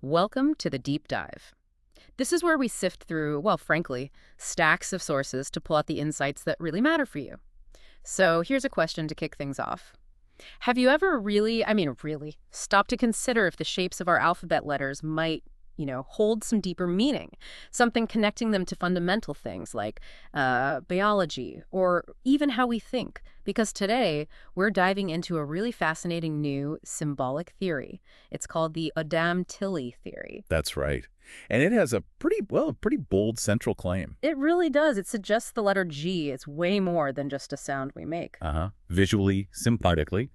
Welcome to the deep dive. This is where we sift through, well, frankly, stacks of sources to pull out the insights that really matter for you. So here's a question to kick things off. Have you ever really, stopped to consider if the shapes of our alphabet letters might, hold some deeper meaning? Something connecting them to fundamental things like biology or even how we think? Because today, we're diving into a really fascinating new symbolic theory. It's called the Odam-Tilly theory. That's right. And it has a pretty bold central claim. It really does. It suggests the letter G is way more than just a sound we make. Visually, sympathetically,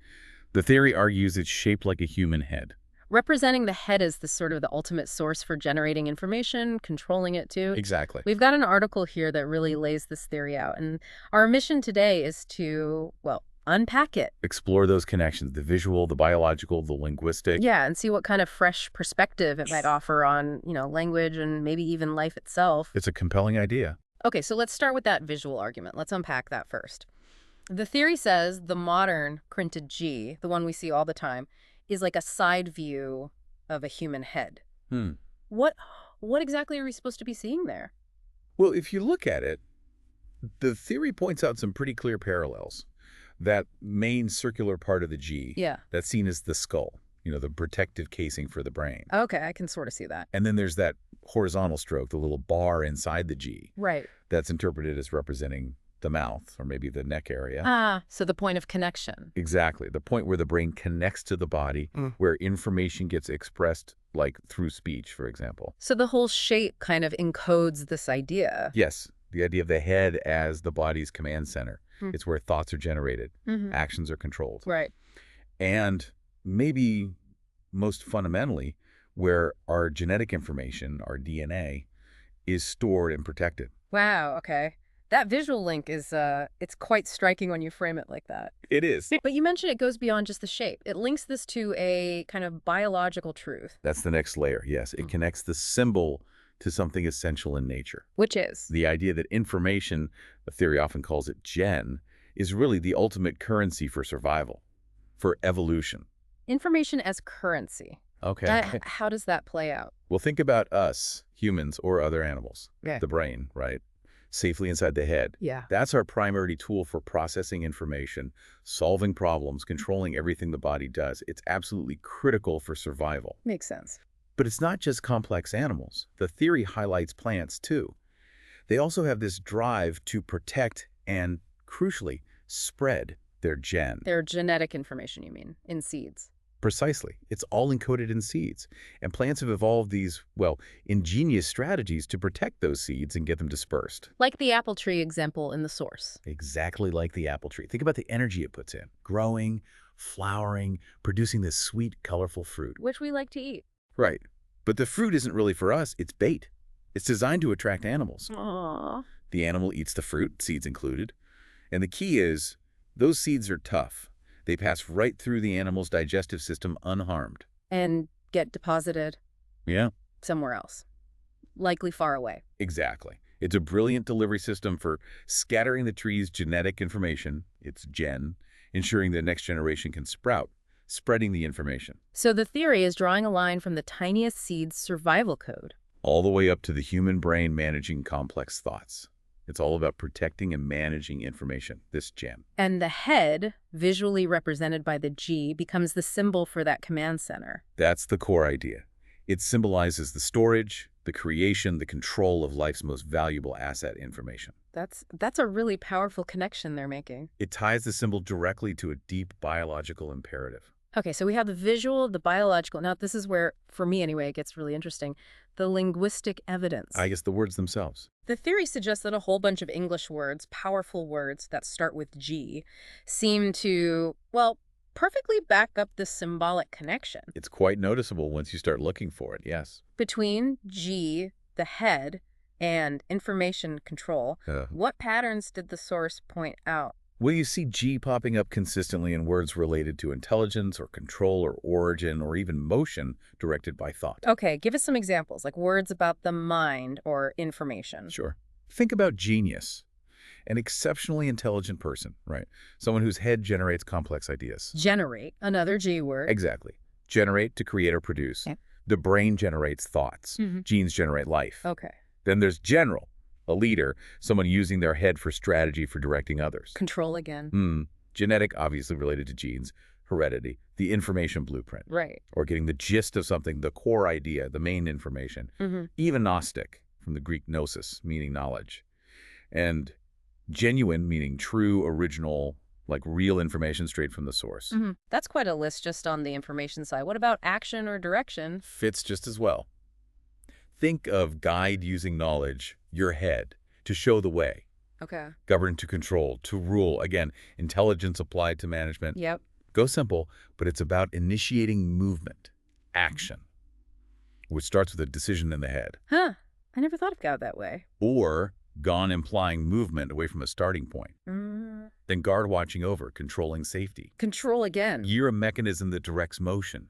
the theory argues it's shaped like a human head. Representing the head as the ultimate source for generating information, controlling it too. Exactly. We've got an article here that really lays this theory out. And our mission today is to, well, unpack it. Explore those connections, the visual, the biological, the linguistic. Yeah, and see what kind of fresh perspective it might offer on, language and maybe even life itself. It's a compelling idea. Okay, so let's start with that visual argument. Let's unpack that first. The theory says the modern printed G, the one we see all the time, is like a side view of a human head. What exactly are we supposed to be seeing there? Well, if you look at it, the theory points out some pretty clear parallels. That main circular part of the G, Yeah. that's seen as the skull, the protective casing for the brain. Okay, I can sort of see that. And then there's that horizontal stroke, the little bar inside the G. Right. That's interpreted as representing the mouth or maybe the neck area. So the point of connection. Exactly. The point where the brain connects to the body, where information gets expressed, like through speech, for example. So the whole shape kind of encodes this idea. Yes. The idea of the head as the body's command center. It's where thoughts are generated, actions are controlled. Right. And maybe most fundamentally, where our genetic information, our DNA, is stored and protected. Wow, okay. That visual link is, it's quite striking when you frame it like that. It is. But you mentioned it goes beyond just the shape. It links this to a kind of biological truth. That's the next layer, yes. It connects the symbol to something essential in nature. Which is? The idea that information, the theory often calls it gen, is really the ultimate currency for survival, for evolution. Information as currency. Okay. How does that play out? Well, think about us, humans or other animals. Yeah. The brain, right? Safely inside the head. Yeah. That's our primary tool for processing information, solving problems, controlling everything the body does. It's absolutely critical for survival. Makes sense. But it's not just complex animals. The theory highlights plants, too. They also have this drive to protect and, crucially, spread their gen. Their genetic information, you mean, in seeds. Precisely. It's all encoded in seeds. And plants have evolved these, well, ingenious strategies to protect those seeds and get them dispersed. Like the apple tree example in the source. Exactly like the apple tree. Think about the energy it puts in. Growing, flowering, producing this sweet, colorful fruit. Which we like to eat. Right. But the fruit isn't really for us. It's bait. It's designed to attract animals. Aww. The animal eats the fruit, seeds included. And the key is, those seeds are tough. They pass right through the animal's digestive system unharmed. And get deposited Yeah, somewhere else. Likely far away. exactly. It's a brilliant delivery system for scattering the tree's genetic information, its gen, ensuring the next generation can sprout, spreading the information. So the theory is drawing a line from the tiniest seed's survival code. All the way up to the human brain managing complex thoughts. It's all about protecting and managing information, this gen. And the head, visually represented by the G, becomes the symbol for that command center. That's the core idea. It symbolizes the storage, the creation, the control of life's most valuable asset, information. That's a really powerful connection they're making. It ties the symbol directly to a deep biological imperative. Okay, so we have the visual, the biological. Now, this is where, for me anyway, it gets really interesting. The linguistic evidence. I guess the words themselves. The theory suggests that a whole bunch of English words, powerful words that start with G, seem to, well, perfectly back up this symbolic connection. It's quite noticeable once you start looking for it, yes. Between G, the head, and information control, what patterns did the source point out? Well, you see G popping up consistently in words related to intelligence or control or origin or even motion directed by thought. Okay, give us some examples, like words about the mind or information. Sure. Think about genius. An exceptionally intelligent person, right? Someone whose head generates complex ideas. Generate, another G word. Exactly. Generate, to create or produce. Yep. The brain generates thoughts. Genes generate life. Okay. Then there's general, a leader, someone using their head for strategy for directing others. Control again. Genetic, obviously related to genes. Heredity, the information blueprint. Right. Or getting the gist of something, the core idea, the main information. Even Gnostic, from the Greek gnosis, meaning knowledge. And genuine, meaning true, original, like real information straight from the source. That's quite a list just on the information side. What about action or direction? Fits just as well. Think of guide using knowledge, your head, to show the way. Okay. Govern to control, to rule. Again, intelligence applied to management. Yep. Go simple, but it's about initiating movement, action, which starts with a decision in the head. Huh. I never thought of God that way. Or gone implying movement away from a starting point. Then guard watching over, controlling safety. Control again. Gear, a mechanism that directs motion.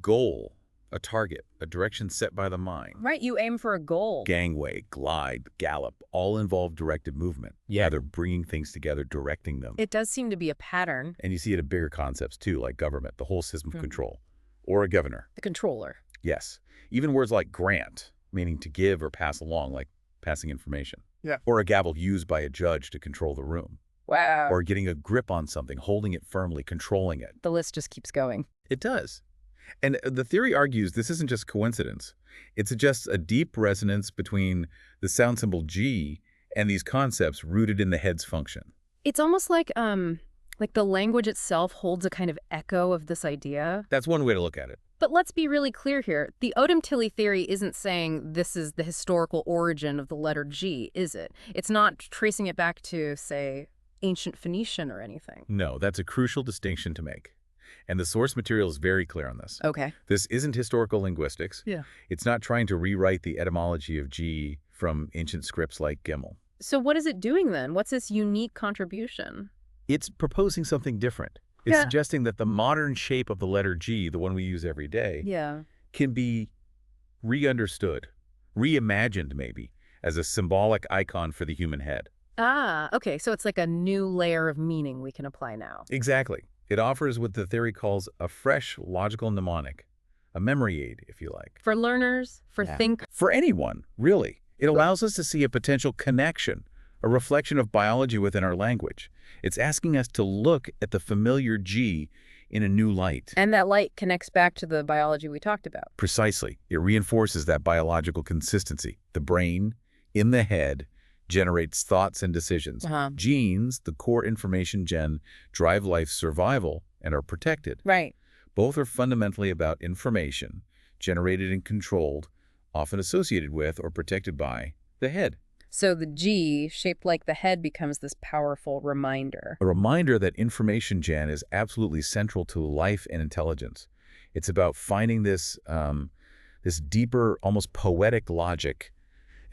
Goal, a target, a direction set by the mind. Right, you aim for a goal. Gangway, glide, gallop, all involve directed movement. Yeah, they're bringing things together, directing them. It does seem to be a pattern. And you see it in bigger concepts too, like government, the whole system of control. Or a governor. The controller. Yes. Even words like grant, meaning to give or pass along, like passing information. Yeah. Or a gavel used by a judge to control the room. Wow. Or getting a grip on something, holding it firmly, controlling it. The list just keeps going. It does. And the theory argues this isn't just coincidence. It suggests a deep resonance between the sound symbol G and these concepts rooted in the head's function. It's almost like the language itself holds a kind of echo of this idea. That's one way to look at it. But let's be really clear here. The Odam-Tilly theory isn't saying this is the historical origin of the letter G, is it? It's not tracing it back to, say, ancient Phoenician or anything. No, that's a crucial distinction to make. And the source material is very clear on this. Okay. This isn't historical linguistics. Yeah. It's not trying to rewrite the etymology of G from ancient scripts like Gimel. So what is it doing then? What's its unique contribution? It's proposing something different. It's suggesting that the modern shape of the letter G, the one we use every day, can be re-understood, reimagined maybe, as a symbolic icon for the human head. Ah, okay. So it's like a new layer of meaning we can apply now. Exactly. It offers what the theory calls a fresh logical mnemonic, a memory aid, if you like. For learners, for thinkers. For anyone, really. It allows us to see a potential connection, a reflection of biology within our language. It's asking us to look at the familiar G in a new light. And that light connects back to the biology we talked about. Precisely. It reinforces that biological consistency. The brain, in the head, generates thoughts and decisions. Genes, the core information gen, drive life's survival and are protected. Right. Both are fundamentally about information, generated and controlled, often associated with or protected by the head. So the G, shaped like the head, becomes this powerful reminder. A reminder that information gen is absolutely central to life and intelligence. It's about finding this deeper, almost poetic logic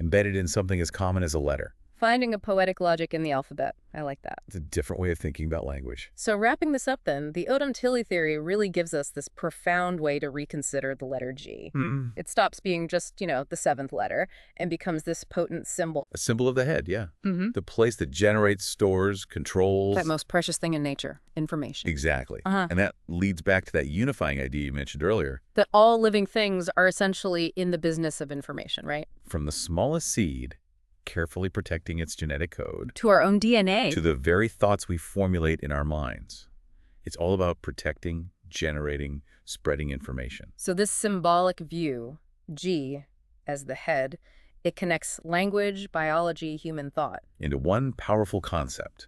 embedded in something as common as a letter. Finding a poetic logic in the alphabet. I like that. It's a different way of thinking about language. So wrapping this up then, the Odam-Tilly theory really gives us this profound way to reconsider the letter G. It stops being just, the seventh letter and becomes this potent symbol. A symbol of the head, yeah. The place that generates, stores, controls. That most precious thing in nature, information. Exactly. And that leads back to that unifying idea you mentioned earlier. That all living things are essentially in the business of information, right? From the smallest seed, carefully protecting its genetic code, to our own DNA, to the very thoughts we formulate in our minds. It's all about protecting, generating, spreading information. So this symbolic view, G, as the head, it connects language, biology, human thought into one powerful concept.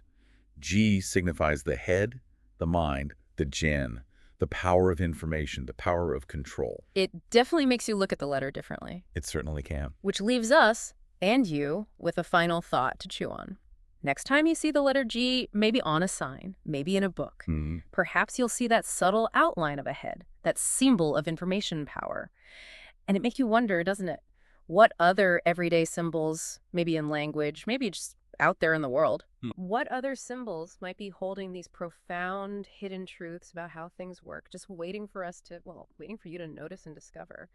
G signifies the head, the mind, the gen, the power of information, the power of control. It definitely makes you look at the letter differently. It certainly can. Which leaves us and you with a final thought to chew on. Next time you see the letter G, maybe on a sign, maybe in a book, perhaps you'll see that subtle outline of a head, that symbol of information power. And it makes you wonder, doesn't it? What other everyday symbols, maybe in language, maybe just out there in the world, what other symbols might be holding these profound hidden truths about how things work, just waiting for us to, waiting for you to notice and discover?